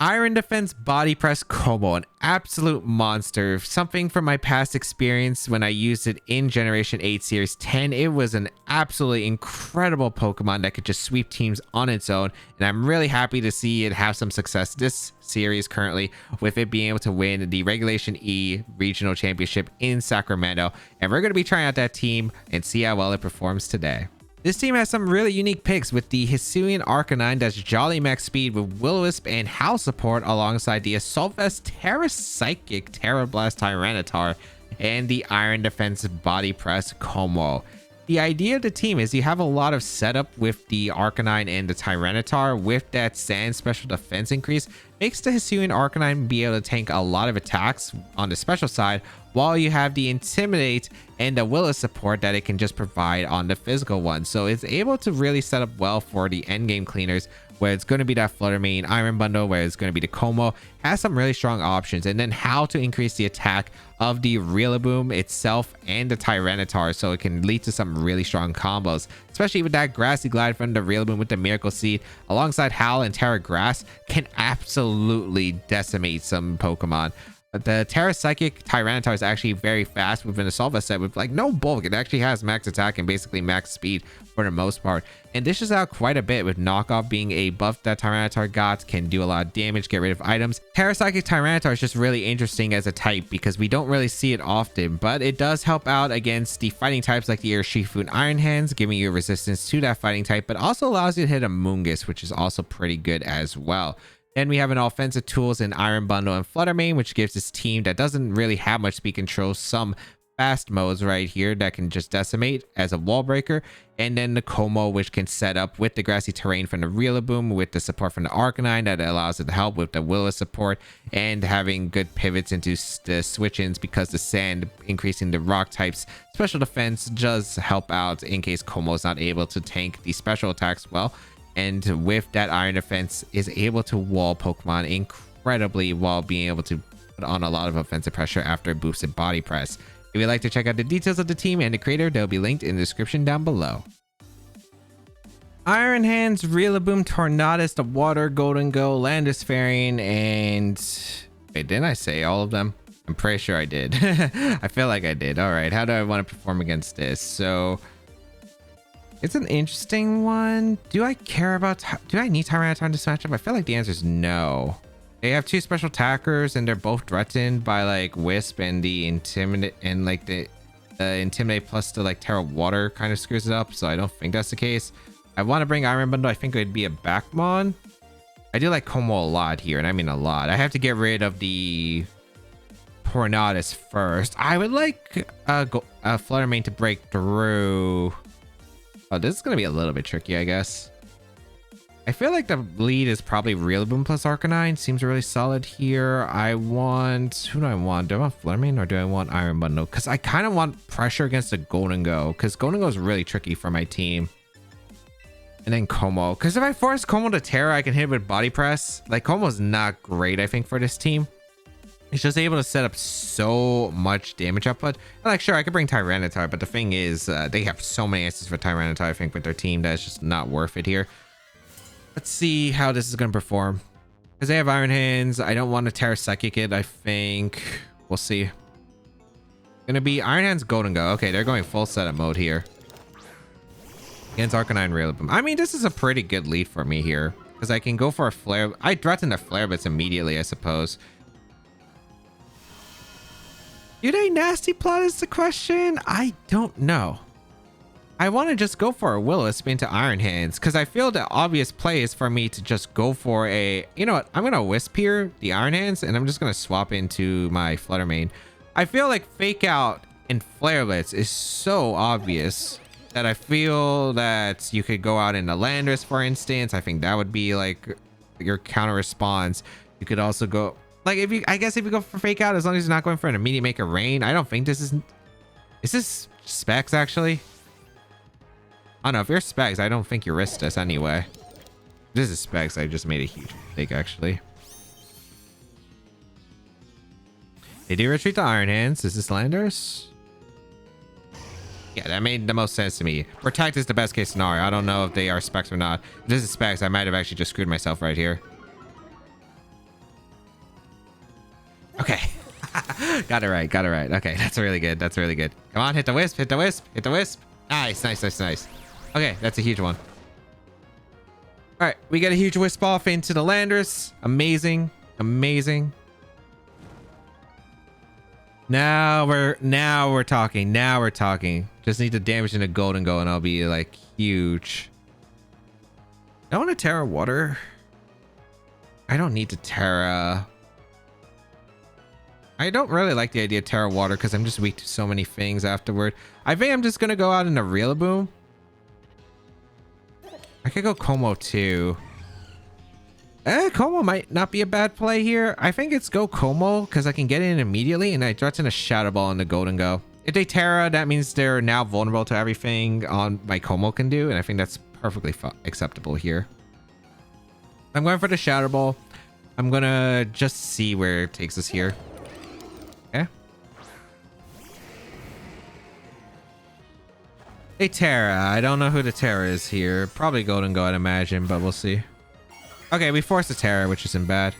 Iron Defense Body Press Kommo, an absolute monster. Something from my past experience when I used it in Generation 8 Series 10. It was an absolutely incredible Pokemon that could just sweep teams on its own. And I'm really happy to see it have some success this series currently, with it being able to win the Regulation E Regional Championship in Sacramento. And we're going to be trying out that team and see how well it performs today. This team has some really unique picks, with the Hisuian Arcanine that's Jolly Max Speed with Will-O-Wisp and Howl support, alongside the Assault Vest Terra Psychic Terablast Tyranitar and the Iron Defense Body Press Kommo. The idea of the team is you have a lot of setup with the Arcanine and the Tyranitar. With that Sand special defense increase, makes the Hisuian Arcanine be able to tank a lot of attacks on the special side, while you have the Intimidate and the Will support that it can just provide on the physical one. So it's able to really set up well for the endgame cleaners, where it's going to be that Flutter Mane Iron Bundle, where it's going to be the Kommo. Has some really strong options, and then how to increase the attack of the Rillaboom itself and the Tyranitar, so it can lead to some really strong combos, especially with that Grassy Glide from the Rillaboom with the Miracle Seed alongside Howl and Terra Grass can absolutely decimate some Pokemon. The Terra Psychic Tyranitar is actually very fast with an Assault Vest set with like no bulk. It actually has max attack and basically max speed for the most part, and dishes out quite a bit, with Knockoff being a buff that Tyranitar got, can do a lot of damage, get rid of items. Terra Psychic Tyranitar is just really interesting as a type because we don't really see it often, but it does help out against the fighting types like the Urshifu and Iron Hands, giving you resistance to that fighting type, but also allows you to hit a Moongus, which is also pretty good as well. Then we have an offensive tools in Iron Bundle and Flutter Mane, which gives this team that doesn't really have much speed control some fast modes right here that can just decimate as a wall breaker. And then the Kommo, which can set up with the grassy terrain from the Rillaboom, with the support from the Arcanine that allows it to help with the Willow support, and having good pivots into the switch-ins, because the Sand increasing the rock types special defense does help out in case Kommo is not able to tank the special attacks well. And with that Iron Defense is able to wall Pokemon incredibly, while being able to put on a lot of offensive pressure after a boosted body press. If you'd like to check out the details of the team and the creator, they'll be linked in the description down below. Iron Hands, Rillaboom, Tornadus, the Water, Golden Go, Landisfarian, and... wait, didn't I say all of them? I'm pretty sure I did. I feel like I did. Alright, how do I want to perform against this? So... it's an interesting one. Do I care about... do I need Tyranitar in this matchup? I feel like the answer is no. They have two special attackers, and they're both threatened by like Wisp and the Intimidate, and like the Intimidate plus the like Terra Water kind of screws it up. So I don't think that's the case. I want to bring Iron Bundle. I think it would be a Backmon. I do like Kommo a lot here, and I mean a lot. I have to get rid of the Tornadus first. I would like Flutter Mane to break through. Oh, this is going to be a little bit tricky, I guess. I feel like the lead is probably Rillaboom plus Arcanine. Seems really solid here. I want... who do I want? Do I want Flutter Mane or do I want Iron Bundle? Because I kind of want pressure against the Golden Go, because Golden Go is really tricky for my team. And then Kommo. Because if I force Kommo to Terra, I can hit with Body Press. Like, Kommo's not great, I think, for this team. It's just able to set up so much damage output. And like, sure, I could bring Tyranitar, but the thing is, they have so many answers for Tyranitar, I think, with their team that it's just not worth it here. Let's see how this is going to perform. Because they have Iron Hands. I don't want to Terra Psychic it, I think. We'll see. Going to be Iron Hands, Golden Go. Okay, they're going full setup mode here. Against Arcanine Rillaboom. I mean, this is a pretty good lead for me here. Because I can go for a Flare. I threaten the Flare Blitz immediately, I suppose. Do they nasty plot is the question? I don't know. I want to just go for a Will-O-Wisp into Iron Hands, because I feel the obvious play is for me to just go for a... you know what? I'm going to Wisp here, the Iron Hands, and I'm just going to swap into my Flutter Mane. I feel like Fake Out and Flare Blitz is so obvious that I feel that you could go out into Landorus, for instance. I think that would be like your counter response. You could also go... like, if you... I guess if you go for Fake Out, as long as you're not going for an immediate Make It Rain, I don't think this is... is this Specs, actually? I don't know. If you're Specs, I don't think you risk this anyway. This is Specs. I just made a huge mistake, actually. They do retreat to Iron Hands. Is this Landorus? Yeah, that made the most sense to me. Protect is the best case scenario. I don't know if they are Specs or not. If this is Specs, I might have actually just screwed myself right here. Okay. Got it right. Got it right. Okay, that's really good. That's really good. Come on, hit the wisp. Hit the wisp. Hit the wisp. Nice, nice, nice, nice. Okay, that's a huge one. All right, we get a huge wisp off into the Landorus. Amazing. Amazing. Now we're talking. Now we're talking. Just need to damage into Golden Go and I'll be like huge. I want to Terra Water. I don't need to Terra. I don't really like the idea of Terra Water because I'm just weak to so many things afterward. I think I'm just gonna go out in a Rillaboom. I could go Kommo too. Kommo might not be a bad play here. I think it's go Kommo because I can get in immediately and I threaten a Shadow Ball on the Golden Go. If they Terra, that means they're now vulnerable to everything on my Kommo can do, and I think that's perfectly acceptable here. I'm going for the Shadow Ball. I'm gonna just see where it takes us here. Okay. Hey Terra. I don't know who the Terra is here. Probably Golden Go, I'd imagine, but we'll see. Okay, we forced a Terra, which isn't bad.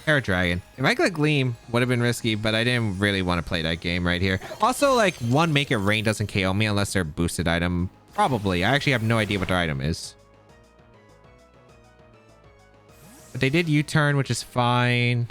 Terra Dragon. If I click Gleam, would have been risky, but I didn't really want to play that game right here. Also, like, one Make It Rain doesn't KO me unless they're a boosted item. Probably. I actually have no idea what their item is. But they did U-turn, which is fine.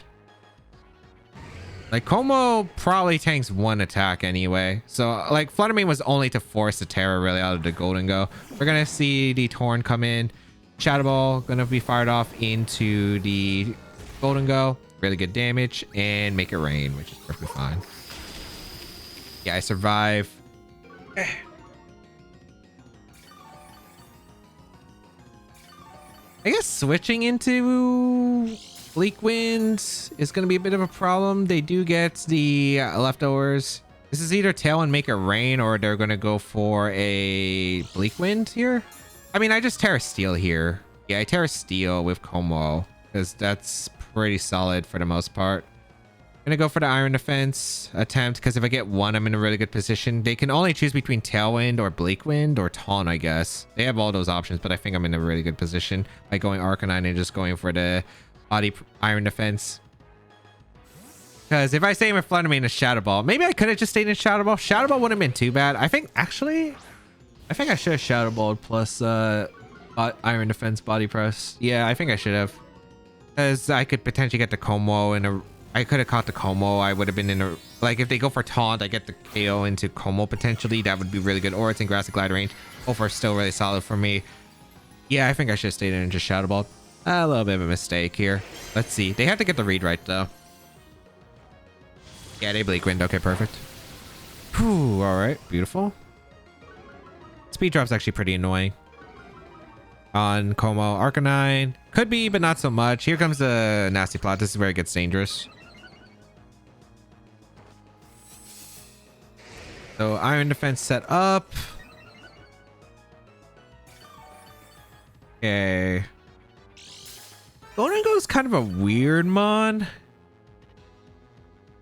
Like, Kommo probably tanks one attack anyway. So, like, Flutter Mane was only to force the Terra really out of the Golden Go. We're going to see the Torn come in. Shadow Ball going to be fired off into the Golden Go. Really good damage. And Make It Rain, which is perfectly fine. Yeah, I survive. I guess switching into Bleak Wind is going to be a bit of a problem. They do get the leftovers. This is either Tail and Make It Rain, or they're going to go for a Bleak Wind here. I mean, I just Terra Steel here. Yeah, I Terra Steel with Kommo because that's pretty solid for the most part. I'm gonna go for the Iron Defense attempt because if I get one, I'm in a really good position. They can only choose between Tailwind or Bleak Wind or Taunt, I guess. They have all those options, but I think I'm in a really good position by going Arcanine and just going for the body Iron Defense. Because if I stay with Flutter Mane and Shadow Ball, maybe I could have just stayed in Shadow Ball. Shadow Ball wouldn't have been too bad. I think actually, I think I should have Shadow Balled plus Iron Defense Body Press. Yeah, I think I should have. Because I could potentially get the Kommo and I could have caught the Kommo. I would have been in a... Like, if they go for Taunt, I get the KO into Kommo potentially. That would be really good. Or it's in Grassy Glide range. Both are still really solid for me. Yeah, I think I should have stayed in and just Shadow Balled. A little bit of a mistake here. Let's see. They have to get the read right, though. Yeah, they Bleak Wind. Okay, perfect. Whew, alright. Beautiful. Speed drop's actually pretty annoying. On Kommo. Arcanine. Could be, but not so much. Here comes the nasty plot. This is where it gets dangerous. So, Iron Defense set up. Okay. Golden Go is kind of a weird mon.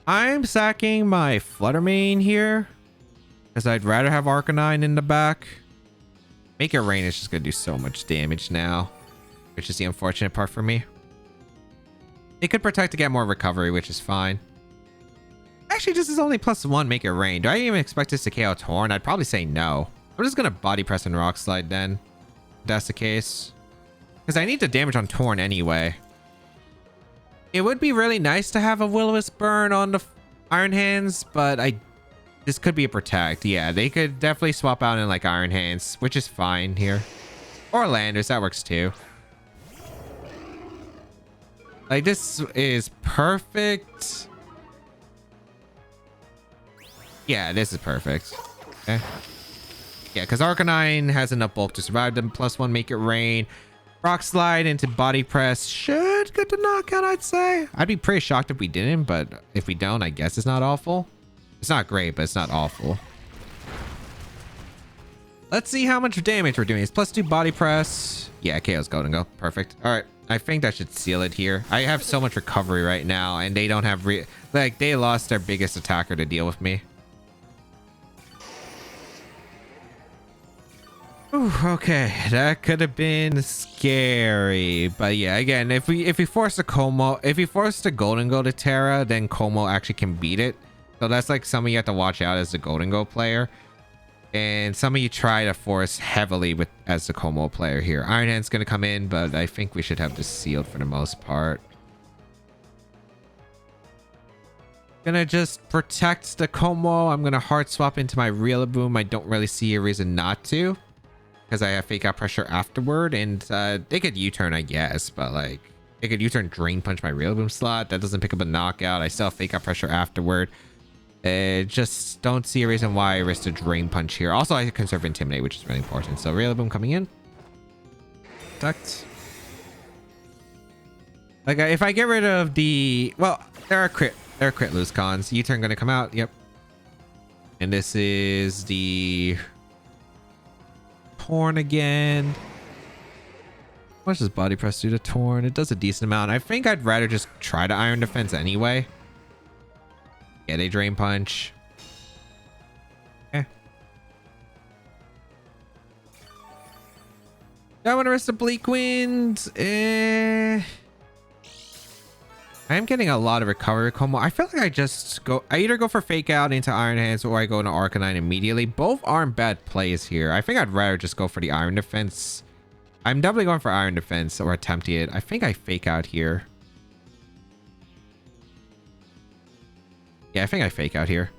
I'm sacking my Flutter Mane here because I'd rather have Arcanine in the back. Make It Rain is just going to do so much damage now, which is the unfortunate part for me. It could protect to get more recovery, which is fine. Actually, this is only +1 Make It Rain. Do I even expect this to KO Torn? I'd probably say no. I'm just going to Body Press and Rock Slide then, if that's the case. Because I need the damage on Torn anyway. It would be really nice to have a Will-O-Wisp burn on the Iron Hands, but this could be a Protect. Yeah, they could definitely swap out in like Iron Hands, which is fine here. Or Landers, that works too. Like, this is perfect. Yeah, this is perfect. Okay. Yeah, because Arcanine has enough bulk to survive them. +1 Make It Rain. Rock Slide into Body Press should get the knockout, I'd say. I'd be pretty shocked if we didn't, but if we don't, I guess it's not awful. It's not great, but it's not awful. Let's see how much damage we're doing. It's +2 Body Press. Yeah, KO's Golden Go. Perfect. All right. I think that should seal it here. I have so much recovery right now, and they don't have... Like, they lost their biggest attacker to deal with me. Ooh, okay, that could have been scary, but yeah, again, if we force the Golden Go to Terra, then Como actually can beat it. So that's like something you have to watch out as the Golden Go player, and some of you try to force heavily with as the Como player here. Iron Hand's gonna come in, but I think we should have this sealed for the most part. Gonna just protect the Como. I'm gonna hard swap into my Rillaboom. I don't really see a reason not to, because I have fake out pressure afterward, and they could U-turn, I guess, but like they could U-turn Drain Punch my Rillaboom slot. That doesn't pick up a knockout. I still have fake out pressure afterward. Just don't see a reason why I risk the Drain Punch here. Also, I conserve Intimidate, which is really important. So Rillaboom coming in. Protect. Like if I get rid of the, well, there are crit lose cons. U-turn gonna come out. Yep. And this is the Torn again. How much does Body Press do to Torn? It does a decent amount. I think I'd rather just try to Iron Defense anyway. Get a Drain Punch. Okay. Do I want to risk the Bleak Wind? I'm getting a lot of recovery combo. I feel like I either go for Fake Out into Iron Hands or I go into Arcanine immediately. Both aren't bad plays here. I think I'd rather just go for the Iron Defense. I'm definitely going for Iron Defense or attempting it. I think I Fake Out here. Yeah, I think I Fake Out here.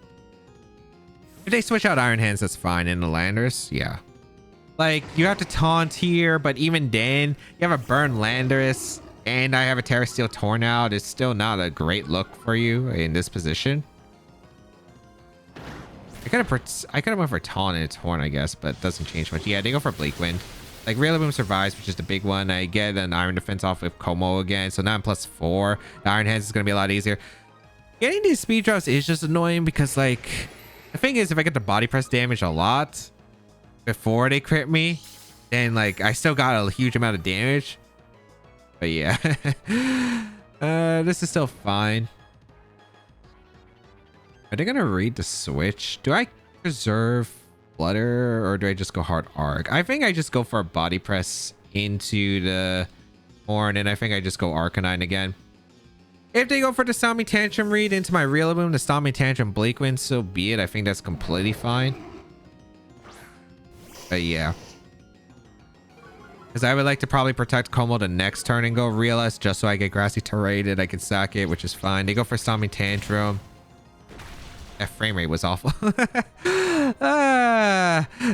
If they switch out Iron Hands, that's fine. In the Landorus, yeah. Like, you have to taunt here, but even then, you have a Burn Landorus, and I have a Terra Steel Torn out. It's still not a great look for you in this position. I could have went for Taunt and Torn, I guess, but it doesn't change much. Yeah, they go for Bleak Wind. Like, Rillaboom survives, which is the big one. I get an Iron Defense off with Como again, so now I'm +4. The Iron Hands is going to be a lot easier. Getting these speed drops is just annoying because, like, the thing is, if I get the Body Press damage a lot before they crit me, then, like, I still got a huge amount of damage. But yeah, this is still fine. Are they gonna read the switch? Do I preserve Flutter or do I just go hard Arc? I think I just go for a Body Press into the Horn, and I think I just go Arcanine again. If they go for the Stomping Tantrum read into my Rillaboom, the Stomping Tantrum Bleak Wind, so be it. I think that's completely fine. But yeah. Because I would like to probably protect Como the next turn and go Realize just so I get Grassy Terrated. I can sack it, which is fine. They go for Stomping Tantrum. That frame rate was awful.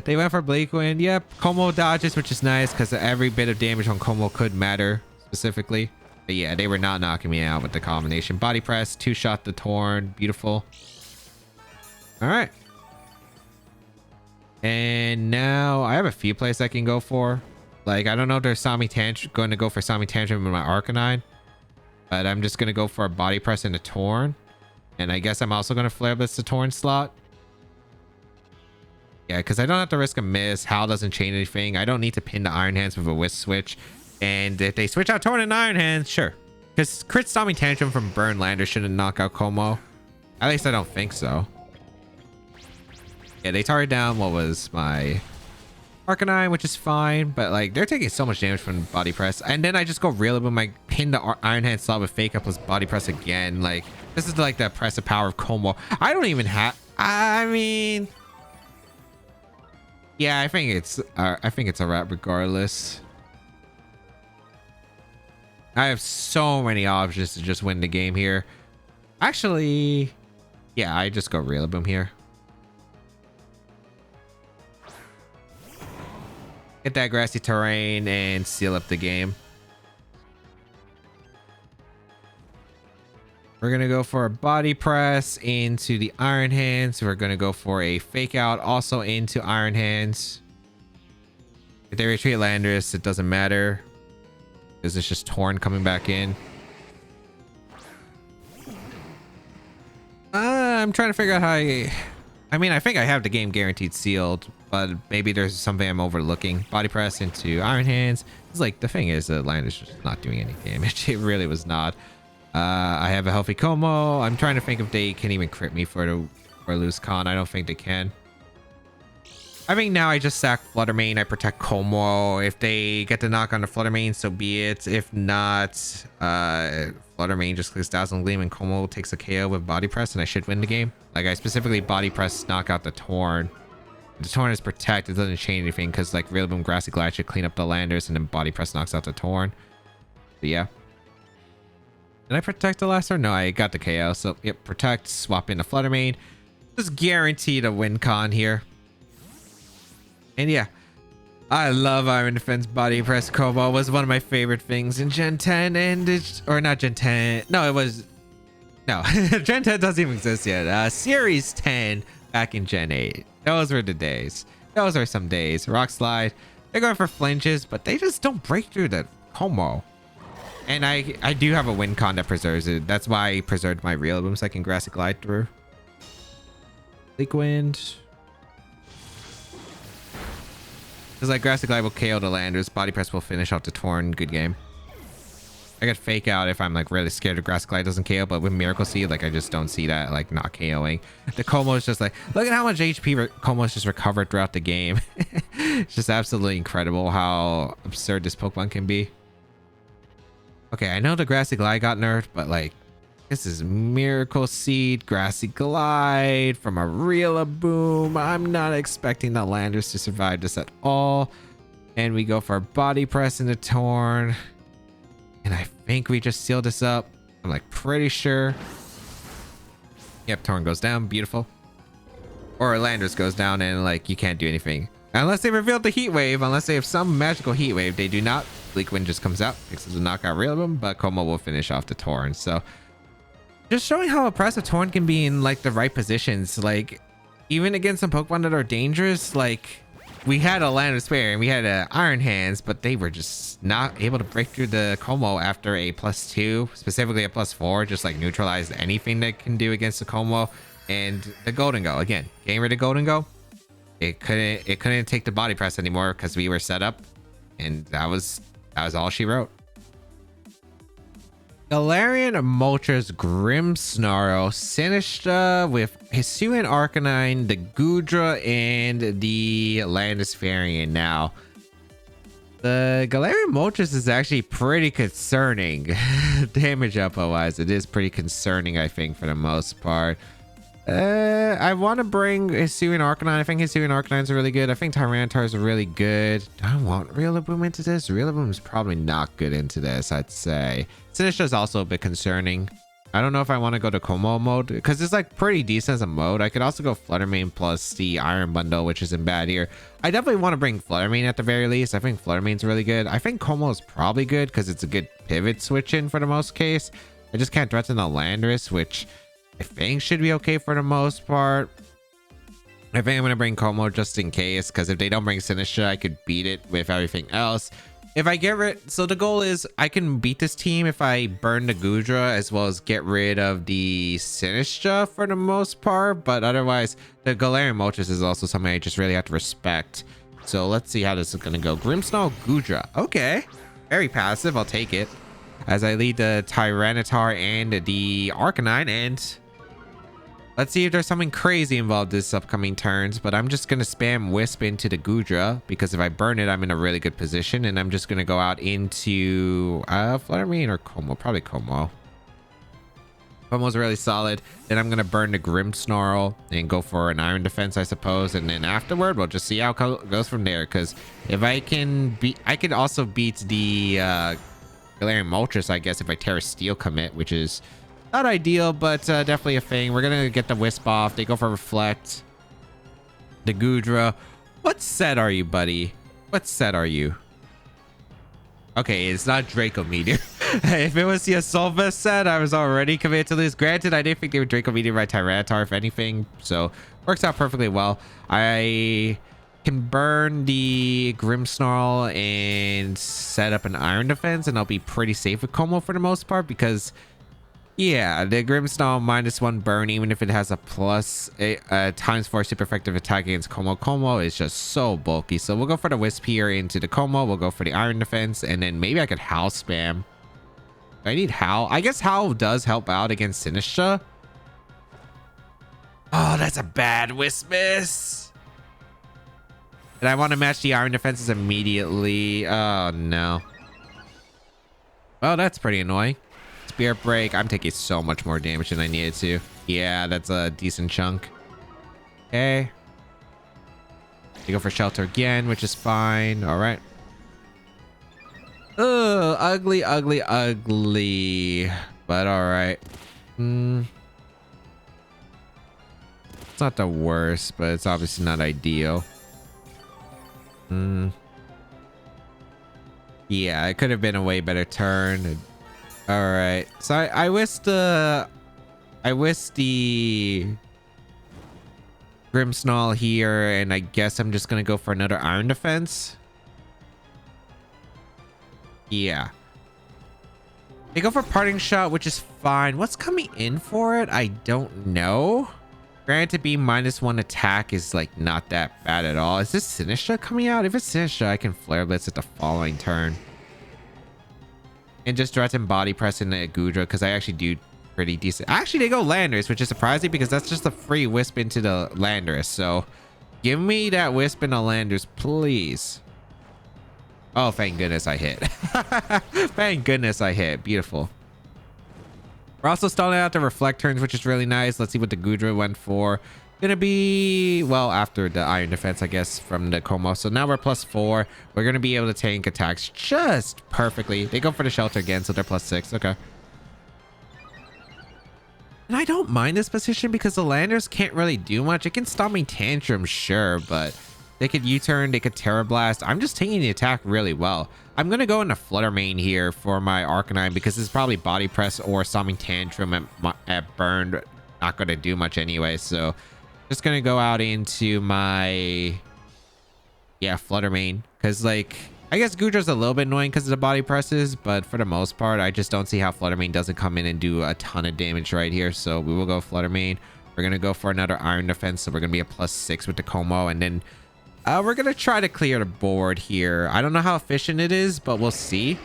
They went for Bleak Wind. Yep. Como dodges, which is nice because every bit of damage on Como could matter specifically. But yeah, they were not knocking me out with the combination. Body Press, 2-shot the Torn. Beautiful. All right. And now I have a few plays I can go for. Like, I don't know if they're going to go for Stomping Tantrum with my Arcanine, but I'm just going to go for a Body Press into Torn. And I guess I'm also going to Flare Blitz the Torn slot. Yeah, because I don't have to risk a miss. Hal doesn't change anything. I don't need to pin the Iron Hands with a Wisp Switch. And if they switch out Torn and Iron Hands, sure. Because crit Stomping Tantrum from Burn Lander shouldn't knock out Como. At least I don't think so. Yeah, they target down what was my Arcanine, which is fine, but like they're taking so much damage from Body Press, and then I just go Rillaboom, I pin the Iron Hand slot with Fake Up plus Body Press again. Like, this is like the oppressive power of Como. I don't even have, I mean, yeah, I think it's a wrap regardless. I have so many options to just win the game here. Actually, yeah, I just go Rillaboom here. Get that grassy terrain and seal up the game. We're going to go for a Body Press into the Iron Hands. We're going to go for a Fake Out also into Iron Hands. If they retreat Landorus, it doesn't matter, because it's just Torn coming back in. I'm trying to figure out how I mean, I think I have the game guaranteed sealed, but maybe there's something I'm overlooking. Body Press into Iron Hands. It's like, the thing is that Land is just not doing any damage. It really was not. I have a healthy Como. I'm trying to think if they can even crit me for a loose con. I don't think they can. I think now I just sack Flutter Mane. I protect Kommo-o. If they get the knock on the Flutter Mane, so be it. If not, Flutter Mane just clicks Dazzling Gleam and Kommo-o takes a KO with Body Press, and I should win the game. Like, I specifically Body Press knock out the Torn. The Torn is protect. It doesn't change anything because like Rillaboom, Grassy Glide should clean up the Landers, and then Body Press knocks out the Torn. So yeah. Did I protect the last turn? No, I got the KO. So yep, protect, swap in the Flutter Mane. Just guaranteed a win con here. And yeah, I love Iron Defense Body Press Kommo-o. Was one of my favorite things in Gen 10, and it's, or not Gen 10. No, it was, no, Gen 10 doesn't even exist yet. Series 10 back in Gen 8. Those were the days. Those are some days. Rock Slide. They're going for flinches, but they just don't break through the Kommo-o. And I do have a win con that preserves it. That's why I preserved my Rillaboom so I can Grassy Glide through. Leak Wind. Because like Grassy Glide will KO the Landers. Body Press will finish out the Torn. Good game. I could Fake Out if I'm like really scared of Grassy Glide doesn't KO, but with Miracle Seed, like I just don't see that like not KOing. The Kommo-o is just like, look at how much HP Kommo-o has just recovered throughout the game. It's just absolutely incredible how absurd this Pokemon can be. Okay, I know the Grassy Glide got nerfed, but like this is Miracle Seed, Grassy Glide from a Rillaboom. I'm not expecting the Landers to survive this at all. And we go for a Body Press in the Torn. And I think we just sealed this up. I'm like pretty sure. Yep, Torn goes down. Beautiful. Or Landers goes down and like you can't do anything. Unless they revealed the Heat Wave. Unless they have some magical Heat Wave. They do not. Leak Wind just comes out. Fixes the knockout Rillaboom. But Kommo-o will finish off the Torn. So just showing how impressive Torn can be in like the right positions. Like even against some Pokemon that are dangerous. Like we had a Land of Spare and we had Iron Hands, but they were just not able to break through the Kommo-o after a +2, specifically a +4, just like neutralized anything that can do against the Kommo-o. And the Golden Go again, getting rid of Golden Go, it couldn't take the Body Press anymore because we were set up, and that was all she wrote. Galarian Moltres, Grimmsnarl, Sinistra with Hisuian Arcanine, the Goodra, and the Landispherian. Now, the Galarian Moltres is actually pretty concerning. Damage output wise, it is pretty concerning, I think, for the most part. I want to bring Hisuian Arcanine. I think Hisuian Arcanine is really good. I think Tyranitar is really good. Do I want Rillaboom into this? Rillaboom is probably not good into this, I'd say. Sinistra is also a bit concerning. I don't know if I want to go to Kommo-o mode because it's like pretty decent as a mode. I could also go Flutter Mane plus the Iron Bundle, which isn't bad here. I definitely want to bring Flutter Mane at the very least. I think Flutter Mane's really good. I think Kommo-o is probably good because it's a good pivot switch in for the most case. I just can't threaten the Landorus, which I think should be okay for the most part. I think I'm going to bring Kommo-o just in case, because if they don't bring Sinistra, I could beat it with everything else. If I get rid, so the goal is I can beat this team if I burn the Goodra as well as get rid of the Sinistra for the most part, but otherwise the Galarian Moltres is also something I just really have to respect. So let's see how this is going to go. Grimmsnarl, Goodra. Okay, very passive. I'll take it as I lead the Tyranitar and the Arcanine, and let's see if there's something crazy involved this upcoming turns. But I'm just going to spam Wisp into the Goodra because if I burn it, I'm in a really good position. And I'm just going to go out into Flutter Mane or Kommo-o. Probably Kommo-o. Kommo-o's really solid. Then I'm going to burn the Grimmsnarl and go for an Iron Defense, I suppose. And then afterward, we'll just see how it goes from there. Because if I can beat, I could also beat the Galarian Moltres, I guess, if I Terra Steel commit, which is not ideal, but definitely a thing. We're gonna get the Wisp off. They go for Reflect. The Goodra. What set are you, buddy? What set are you? Okay, it's not Draco Meteor. If it was the Assault Vest set, I was already committed to this. Granted, I didn't think they would Draco Meteor by Tyranitar, if anything. So, works out perfectly well. I can burn the Grimmsnarl and set up an Iron Defense, and I'll be pretty safe with Kommo-o for the most part because, yeah, the Grimmsnarl -1 burn, even if it has a ×4 super effective attack against Kommo-o. Kommo-o is just so bulky. So we'll go for the Wisp here into the Kommo-o. We'll go for the Iron Defense, and then maybe I could Howl spam. I need Howl. I guess Howl does help out against Sinistra. Oh, that's a bad Wisp miss. And I want to match the iron defenses immediately. Oh, no. Well, that's pretty annoying. Spirit Break. I'm taking so much more damage than I needed to. Yeah, that's a decent chunk. Okay. You go for Shelter again, which is fine. All right. Ugh, ugly, ugly, ugly. But all right. It's not the worst, but it's obviously not ideal. Yeah, it could have been a way better turn. All right. So I wish the Grimmsnarl here, and I guess I'm just gonna go for another iron defense. Yeah. They go for Parting Shot, which is fine. What's coming in for it? I don't know. Granted, being -1 attack is like not that bad at all. Is this Sinistra coming out? If it's Sinistra, I can Flare Blitz at the following turn. And just threaten Body Press into Gudra, because I actually do pretty decent. Actually, they go Landorus, which is surprising because that's just a free Wisp into the Landorus. So give me that Wisp into Landorus, please. Oh, thank goodness I hit. Thank goodness I hit. Beautiful. We're also stalling out the Reflect turns, which is really nice. Let's see what the Gudra went for. Gonna be, well, after the Iron Defense, I guess, from the Kommo. So now we're +4. We're gonna be able to tank attacks just perfectly. They go for the Shelter again, so they're +6. Okay. And I don't mind this position because the Landers can't really do much. It can stop me Tantrum, sure, but they could U-turn, they could Terablast. I'm just taking the attack really well. I'm going to go into Flutter Mane here for my Arcanine because it's probably Body Press or Stomping Tantrum at Burn. Not going to do much anyway, so just going to go out into my, yeah, Flutter Mane. Because, like, I guess Gudra's a little bit annoying because of the Body Presses, but for the most part, I just don't see how Flutter Mane doesn't come in and do a ton of damage right here. So we will go Flutter Mane. We're going to go for another Iron Defense, so we're going to be a +6 with the Kommo, and then we're going to try to clear the board here. I don't know how efficient it is, but we'll see.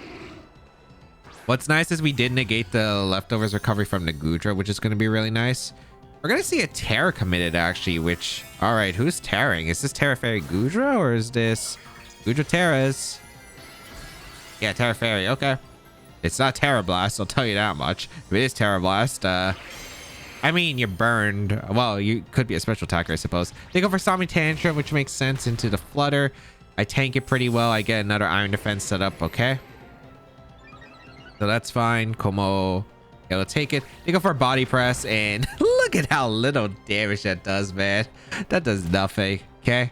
What's nice is we did negate the leftovers recovery from the Gudra, which is going to be really nice. We're going to see a Terra committed, actually, which... All right, who's Terraing? Is this Terra Fairy Gudra, or is this Gudra Terras? Yeah, Terra Fairy. Okay. It's not Terablast, I'll tell you that much. If it is Terablast, I mean, you're burned. Well, you could be a special attacker, I suppose. They go for Stomping Tantrum, which makes sense, into the Flutter. I tank it pretty well. I get another Iron Defense set up. Okay. So that's fine. Kommo, it'll take it. They go for a Body Press, and look at how little damage that does, man. That does nothing. Okay.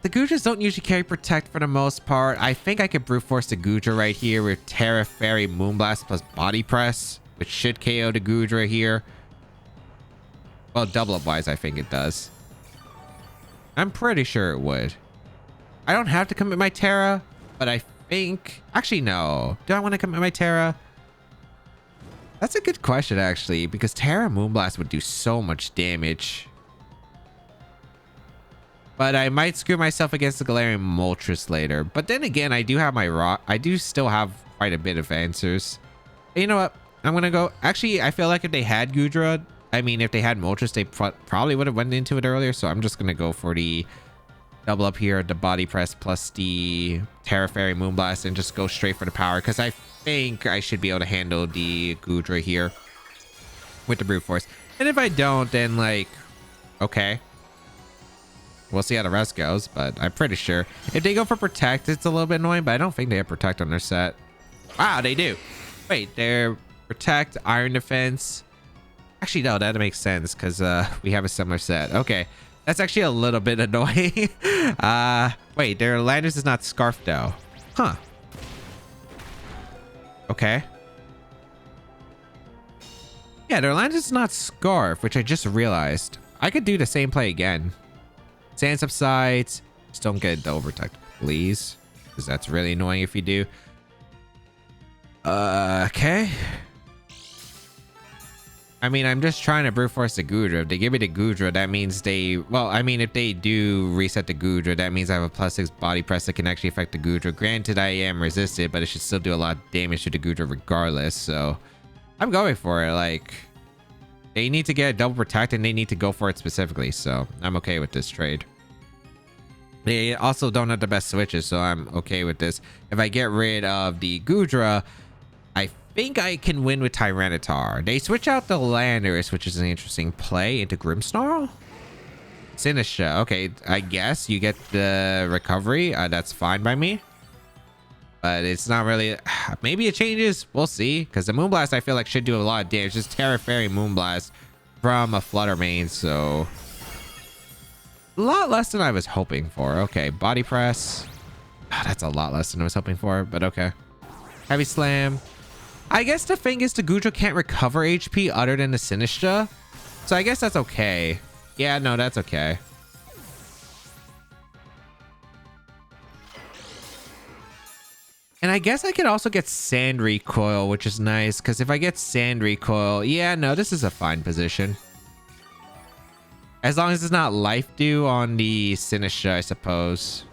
The Gudras don't usually carry Protect for the most part. I think I could Brute Force the Gudra right here with Terra Fairy Moonblast plus Body Press, which should KO the Gudra here. Well, double up wise, I think it does. I'm pretty sure it would. I don't have to commit my Terra, but I think... Actually, no. Do I want to commit my Terra? That's a good question, actually, because Terra Moonblast would do so much damage. But I might screw myself against the Galarian Moltres later. But then again, I do have my rock. I do still have quite a bit of answers. You know what? I'm going to go. Actually, I feel like if they had Gudra, I mean, if they had Moltres, they probably would have went into it earlier. So I'm just going to go for the double up here, the Body Press plus the Terra Fairy Moonblast, and just go straight for the power. Because I think I should be able to handle the Gudra here with the Brute Force. And if I don't, then like, okay. We'll see how the rest goes, but I'm pretty sure. If they go for Protect, it's a little bit annoying, but I don't think they have Protect on their set. Wow, they do. Wait, they're Protect, Iron Defense. Actually, no, that makes sense because we have a similar set. Okay, that's actually a little bit annoying. Wait, their Landers is not Scarf, though. Huh. Okay. Yeah, their Landers is not Scarf, which I just realized. I could do the same play again. Sand subsides. Just don't get the Overprotect, please, because that's really annoying if you do. Okay. I mean, I'm just trying to Brute Force the Gudra. If they give me the Gudra, that means they... Well, I mean, if they do reset the Gudra, that means I have a +6 Body Press that can actually affect the Gudra. Granted, I am resisted, but it should still do a lot of damage to the Gudra regardless, so... I'm going for it, like... They need to get a double protect and they need to go for it specifically. So I'm okay with this trade. They also don't have the best switches, so I'm okay with this. If I get rid of the Goodra, I think I can win with Tyranitar. They switch out the Landorus, which is an interesting play, into Grimmsnarl. Sinistra. Okay, I guess you get the recovery. That's fine by me. But it's not really... Maybe it changes. We'll see. Because the Moonblast, I feel like, should do a lot of damage. Just Terra Fairy Moonblast from a Flutter Mane, so... A lot less than I was hoping for. Okay, Body Press. That's a lot less than I was hoping for, but okay. Heavy Slam. I guess the thing is the Goodra can't recover HP other than the Sinistra. So I guess that's okay. Yeah, no, that's okay. And I guess I could also get Sand Recoil, which is nice. Because if I get Sand Recoil... Yeah, no, this is a fine position. As long as it's not Life Dew on the Sinistra, I suppose.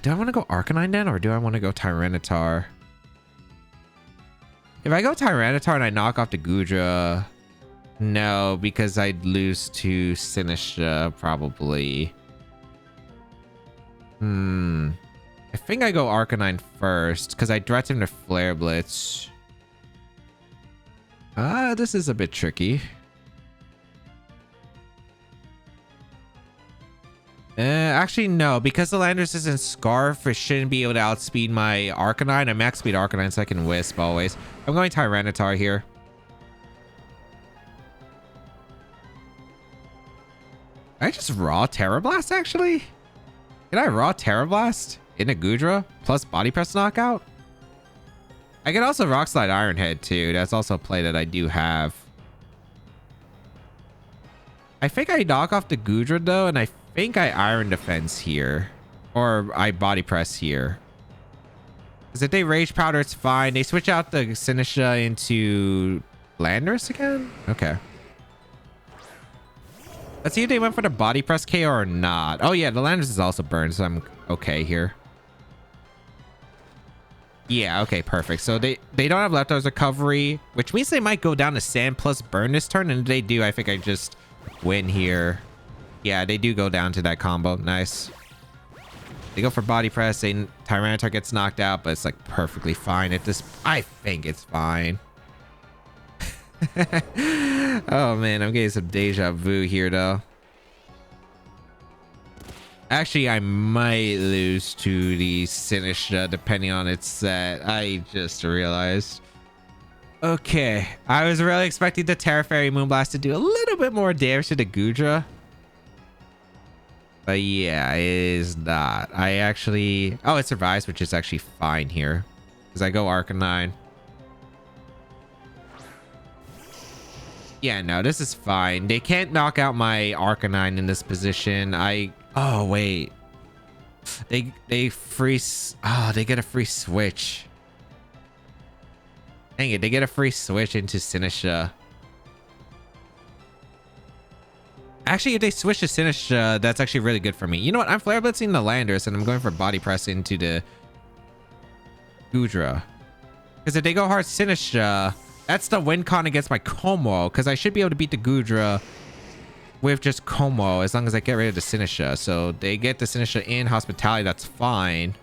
Do I want to go Arcanine then? Or do I want to go Tyranitar? If I go Tyranitar and I knock off the Goodra... No, because I'd lose to Sinistra, probably. I think I go Arcanine first, because I threaten him to Flare Blitz. This is a bit tricky. Actually, no. Because the Landorus isn't Scarf, it shouldn't be able to outspeed my Arcanine. I max speed Arcanine so I can Wisp always. I'm going Tyranitar here. Can I just raw Terablast, actually? Can I raw Terablast in a Goodra plus Body Press knockout? I can also Rock Slide Iron Head too. That's also a play that I do have. I think I knock off the Goodra though, and I think I Iron Defense here. Or I Body Press here. Because if they Rage Powder, it's fine. They switch out the Sinistra into Landorus again? Okay. Let's see if they went for the Body Press KO or not. Oh yeah, the Landorus is also burned, so I'm okay here. Yeah, okay, perfect. So they don't have Leftovers Recovery, which means they might go down to Sand plus Burn this turn, and if they do, I think I just win here. Yeah, they do go down to that combo. Nice. They go for Body Press, and Tyranitar gets knocked out, but it's like perfectly fine at this. I think it's fine. Oh man, I'm getting some deja vu here though. Actually, I might lose to the Sinistra depending on its set. I just realized. Okay, I was really expecting the Terra Fairy Moonblast to do a little bit more damage to the Goodra. But yeah, it is not. I actually... Oh, it survives, which is actually fine here. Because I go Arcanine. Yeah, no, this is fine. They can't knock out my Arcanine in this position. Oh, wait. They freeze... Oh, they get a free switch. Dang it, they get a free switch into Sinistra. Actually, if they switch to Sinistra, that's actually really good for me. You know what? I'm Flare Blitzing the Landorus, and I'm going for Body Press into the Goodra. Because if they go hard Sinistra, that's the win con against my Kommo-o. Because I should be able to beat the Goodra with just Kommo-o as long as I get rid of the Sinistra. So they get the Sinistra in Hospitality, that's fine.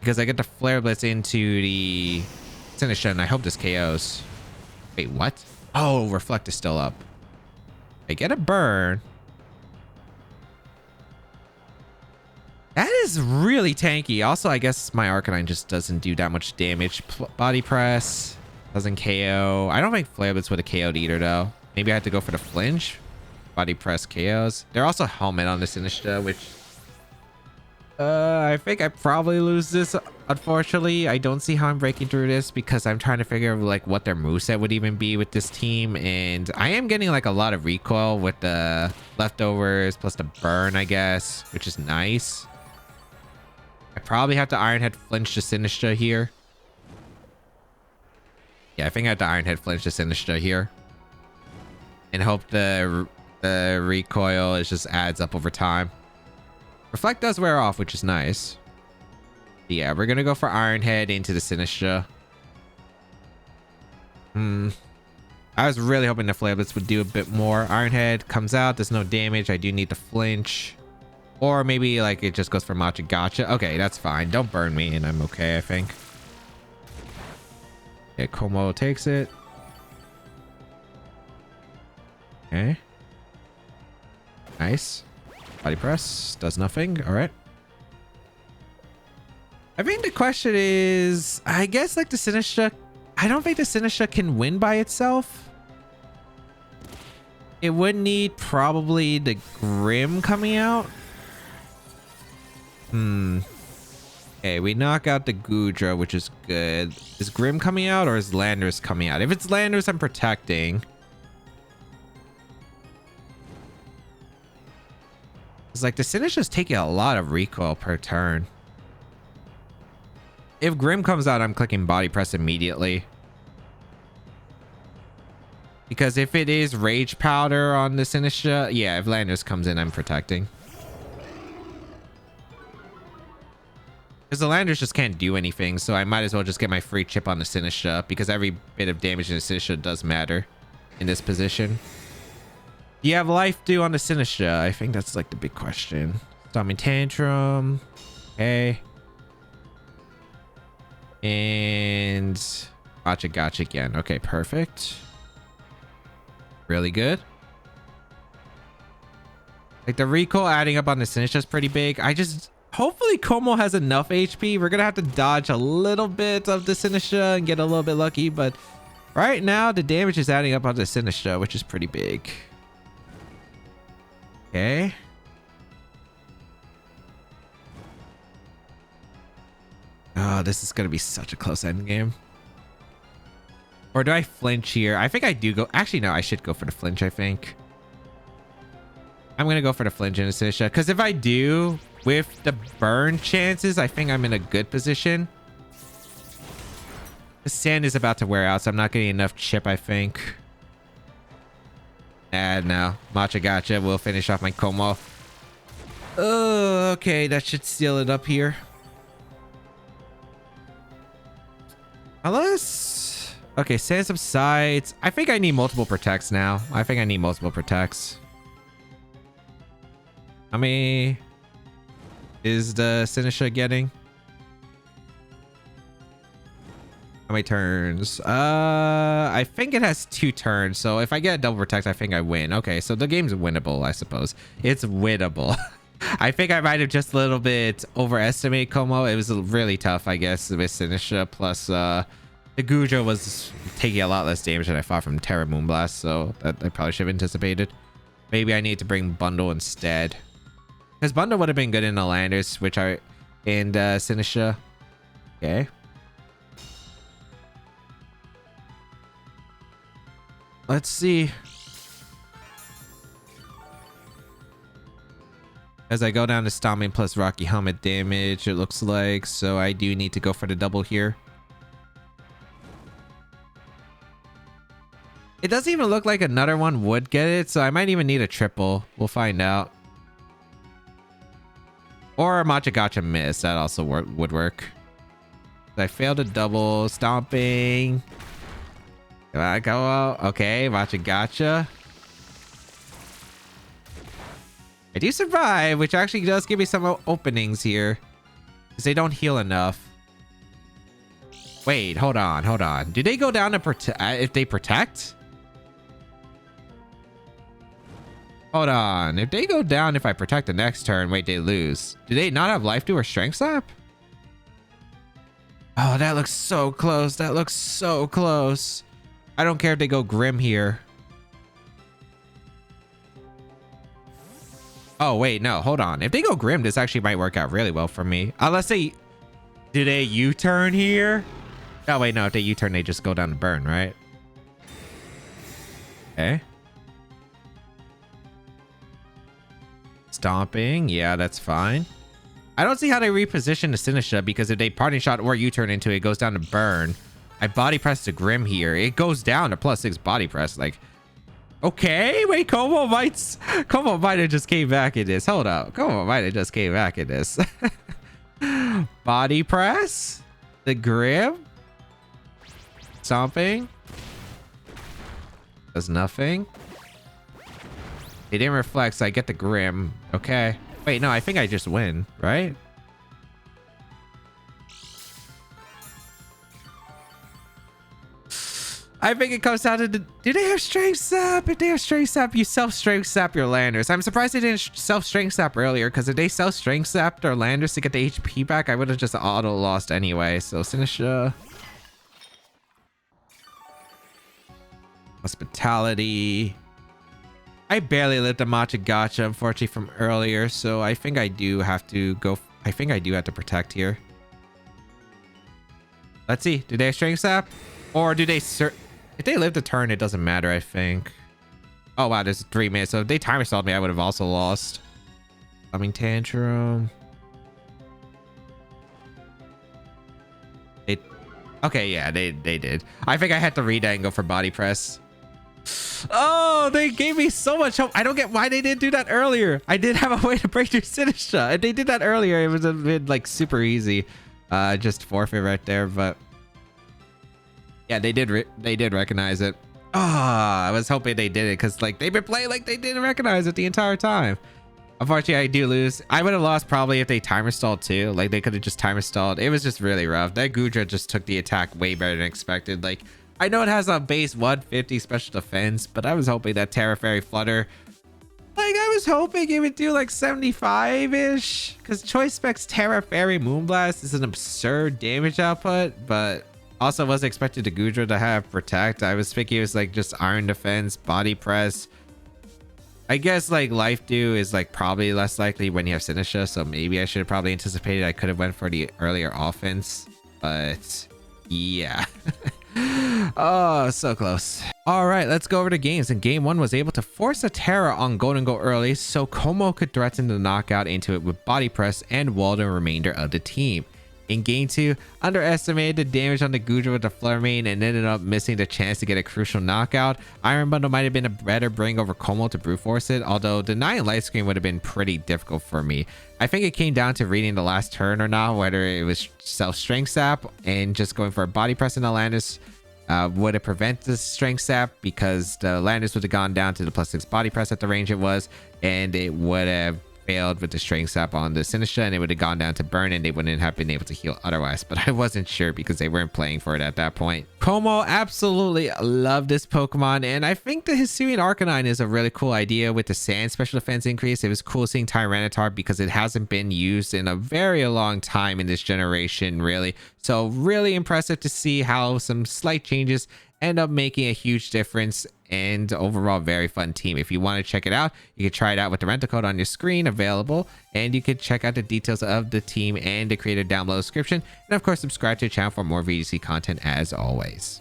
Because I get the Flare Blitz into the Sinistra, and I hope this KOs. Wait, what? Oh, Reflect is still up. I get a burn. That is really tanky. Also, I guess my Arcanine just doesn't do that much damage. Body Press doesn't KO. I don't think Flare Blitz would have KO'd either, though. Maybe I had to go for the flinch. Body Press KOs. They're also Helmet on the Sinistra, which... I think I probably lose this, unfortunately. I don't see how I'm breaking through this because I'm trying to figure out like what their moveset would even be with this team. And I am getting like a lot of recoil with the Leftovers plus the burn, I guess, which is nice. I probably have to Iron Head flinch to Sinistra here. Yeah, I think I have to Iron Head flinch to Sinistra here. And hope the recoil is just adds up over time. Reflect does wear off, which is nice. Yeah, we're gonna go for Iron Head into the Sinistra. I was really hoping the Flameless would do a bit more. Iron Head comes out. There's no damage. I do need to flinch. Or maybe like it just goes for Matcha Gotcha. Okay, that's fine. Don't burn me and I'm okay, I think. Yeah, Kommo-o takes it. Okay. Nice. Body press. Does nothing. All right. I think the question is, I guess like the Sinistcha, I don't think the Sinistcha can win by itself. It would need probably the Grim coming out. Okay, we knock out the Goodra, which is good. Is Grim coming out or is Landorus coming out? If it's Landorus, I'm protecting. It's like the Sinistcha's taking a lot of recoil per turn. If Grim comes out, I'm clicking Body Press immediately. Because if it is Rage Powder on the Sinistcha, yeah, if Landorus comes in, I'm protecting. Because the Landorus just can't do anything, so I might as well just get my free chip on the Sinistcha, because every bit of damage in the Sinistcha does matter in this position. Do you have Life Dew on the Sinistcha? I think that's like the big question. Stomping Tantrum. Okay. And Gotcha Gotcha again. Okay, perfect. Really good. Like the recoil adding up on the Sinistcha is pretty big. Hopefully Kommo has enough HP. We're gonna have to dodge a little bit of the Sinistcha and get a little bit lucky, but right now the damage is adding up on the Sinistcha, which is pretty big. Okay. Oh, this is going to be such a close end game. Or do I flinch here? I think I do go. Actually, no, I should go for the flinch, I think. I'm going to go for the flinch in the Sinistcha. Because if I do, with the burn chances, I think I'm in a good position. The sand is about to wear out, so I'm not getting enough chip, I think. No. Matcha Gotcha will finish off my Kommo. Oh, okay. That should seal it up here. Unless... Okay, sand subsides. I think I need multiple protects now. How many is the Sinistcha getting? How many turns? I think it has 2 turns. So if I get a double protect, I think I win. Okay, so the game's winnable, I suppose. It's winnable. I think I might have just a little bit overestimated Kommo. It was really tough, I guess, with Sinistcha. Plus, the Goodra was taking a lot less damage than I thought from Terra Moonblast. So that I probably should have anticipated. Maybe I need to bring Bundle instead. Because Bundle would have been good in the Landorus, which are in Sinistcha. Okay. Let's see. As I go down to Stomping plus Rocky Helmet damage, it looks like. So I do need to go for the double here. It doesn't even look like another one would get it. So I might even need a triple. We'll find out. Or a Matcha Gotcha miss. That also would work. I failed a double. Stomping. Come on, go out. Okay, Matcha Gotcha. I do survive, which actually does give me some openings here. Because they don't heal enough. Wait, hold on. Do they go down to protect if they protect? Hold on. If they go down if I protect the next turn, wait, they lose. Do they not have Life Dew or Strength Slap? Oh, that looks so close. I don't care if they go Grim here. Oh, wait, no, hold on. If they go Grim, this actually might work out really well for me. Unless they... Do they U-turn here? Oh, wait, no. If they U-turn, they just go down to burn, right? Okay. Stomping. Yeah, that's fine. I don't see how they reposition the Sinistcha, because if they parting shot or U-turn into it, it goes down to burn. I body press the Grim here. It goes down to +6 body press. Like... Okay, wait, Kommo might have just came back in this. Hold up. Kommo might have just came back in this. Body press? The Grim? Stomping? Does nothing. It didn't reflect, so I get the Grim. Okay. Wait, no, I think I just win, right? I think it comes down to do they have Strength Sap? If they have Strength Sap, you self-Strength Sap your Landers. I'm surprised they didn't self-Strength Sap earlier, because if they self-Strength Sapped their Landers to get the HP back, I would have just auto-lost anyway. So, Sinistra. Hospitality. I barely lived a Matcha Gacha, unfortunately, from earlier, so I think I do have to go. I think I do have to protect here. Let's see. Do they have Strength Sap? Or do they... If they lived a turn, it doesn't matter, I think. Oh, wow, there's 3 minutes. So if they timer stalled me, I would have also lost. Coming Tantrum. Okay, yeah, they did. I think I had to read that and go for Body Press. Oh, they gave me so much hope. I don't get why they didn't do that earlier. I did have a way to break through Sinistra. If they did that earlier, it would have been like super easy. Just forfeit right there, but yeah, they did recognize it. I was hoping they did it because like they've been playing like they didn't recognize it the entire time. Unfortunately, I do lose. I would have lost probably if they timer stalled too. Like they could have just timer stalled. It was just really rough. That Gudra just took the attack way better than expected. Like I know it has a base 150 special defense, but I was hoping that Terra Fairy Flutter, like I was hoping it would do like 75-ish, because Choice Spec's Terra Fairy Moonblast is an absurd damage output, but also wasn't expected the Gudra to have Protect. I was thinking it was like just Iron Defense, Body Press. I guess like Life Dew is like probably less likely when you have Sinistra, so maybe I should have probably anticipated I could have went for the earlier offense, but yeah. Oh, so close. All right, let's go over to games. And game 1 was able to force a Terra on Golden Go early, so Kommo could threaten the knockout into it with Body Press and wall the remainder of the team. In game 2, underestimated the damage on the Gudra with the Flurmane and ended up missing the chance to get a crucial knockout. Iron Bundle might have been a better bring over Kommo to brute force it, although denying Light Screen would have been pretty difficult for me. I think it came down to reading the last turn or not, whether it was self-Strength Sap and just going for a Body Press in the Landis would have prevented the Strength Sap, because the Landis would have gone down to the +6 Body Press at the range it was, and it would have failed with the Strength Sap on the Sinistra, and it would have gone down to burn, and they wouldn't have been able to heal otherwise, but I wasn't sure because they weren't playing for it at that point. Kommo absolutely loved this Pokemon, and I think the Hisuian Arcanine is a really cool idea with the Sand special defense increase. It was cool seeing Tyranitar because it hasn't been used in a very long time in this generation, really. So really impressive to see how some slight changes end up making a huge difference, and overall very fun team. If you want to check it out, you can try it out with the rental code on your screen available, and you can check out the details of the team and the creator down below the description, and of course subscribe to the channel for more VGC content as always.